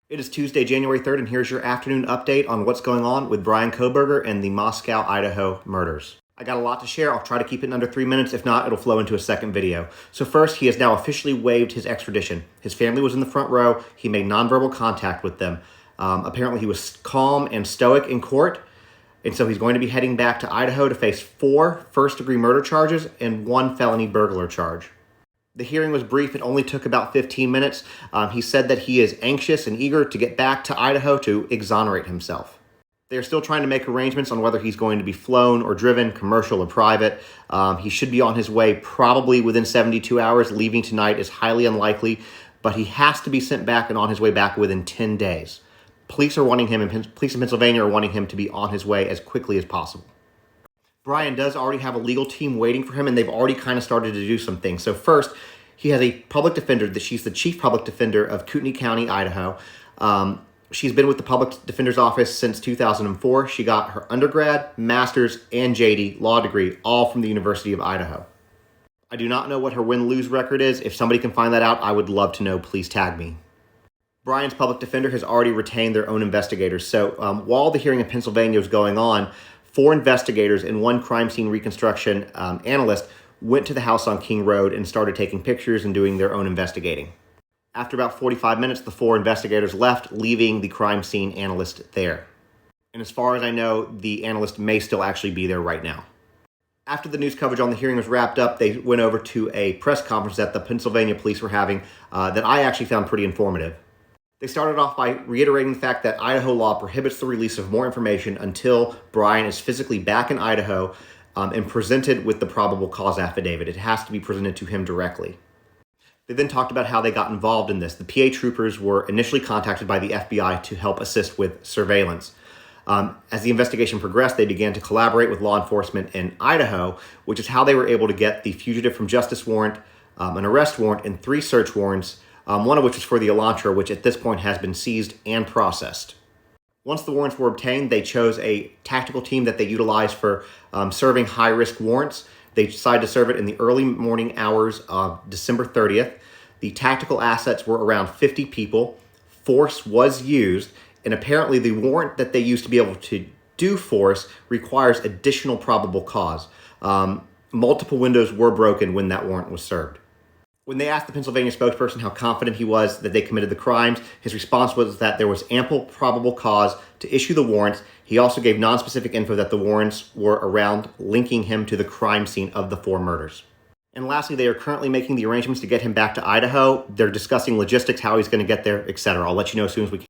It is Tuesday, January 3rd, and here's your afternoon update on what's going on with Bryan Kohberger and the Moscow, Idaho murders. I got a lot to share. I'll try to keep it in under 3 minutes. If not, it'll flow into a second video. So first, he has now officially waived his extradition. His family was in the front row. He made nonverbal contact with them. Apparently, he was calm and stoic in court. And so he's going to be heading back to Idaho to face 4 first-degree murder charges and 1 felony burglar charge. The hearing was brief. It only took about 15 minutes. He said that he is anxious and eager to get back to Idaho to exonerate himself. They're still trying to make arrangements on whether he's going to be flown or driven, commercial or private. He should be on his way probably within 72 hours. Leaving tonight is highly unlikely, but he has to be sent back and on his way back within 10 days. Police in Pennsylvania are wanting him to be on his way as quickly as possible. Bryan does already have a legal team waiting for him, and they've already kind of started to do some things. So first, he has a public defender. She's the chief public defender of Kootenai County, Idaho. She's been with the public defender's office since 2004. She got her undergrad, master's, and JD law degree, all from the University of Idaho. I do not know what her win-lose record is. If somebody can find that out, I would love to know. Please tag me. Bryan's public defender has already retained their own investigators. So while the hearing in Pennsylvania was going on, 4 investigators and 1 crime scene reconstruction analyst went to the house on King Road and started taking pictures and doing their own investigating. After about 45 minutes, the 4 investigators left, leaving the crime scene analyst there. And as far as I know, the analyst may still actually be there right now. After the news coverage on the hearing was wrapped up, they went over to a press conference that the Pennsylvania police were having that I actually found pretty informative. They started off by reiterating the fact that Idaho law prohibits the release of more information until Bryan is physically back in Idaho and presented with the probable cause affidavit. It has to be presented to him directly. They then talked about how they got involved in this. The PA troopers were initially contacted by the FBI to help assist with surveillance. As the investigation progressed, they began to collaborate with law enforcement in Idaho, which is how they were able to get the fugitive from justice warrant, an arrest warrant, and 3 search warrants, one of which was for the Elantra, which at this point has been seized and processed. Once the warrants were obtained, they chose a tactical team that they utilized for serving high-risk warrants. They decided to serve it in the early morning hours of December 30th. The tactical assets were around 50 people. Force was used, and apparently the warrant that they used to be able to do force requires additional probable cause. Multiple windows were broken when that warrant was served. When they asked the Pennsylvania spokesperson how confident he was that they committed the crimes, his response was that there was ample probable cause to issue the warrants. He also gave nonspecific info that the warrants were around linking him to the crime scene of the 4 murders. And lastly, they are currently making the arrangements to get him back to Idaho. They're discussing logistics, how he's going to get there, etc. I'll let you know as soon as we can.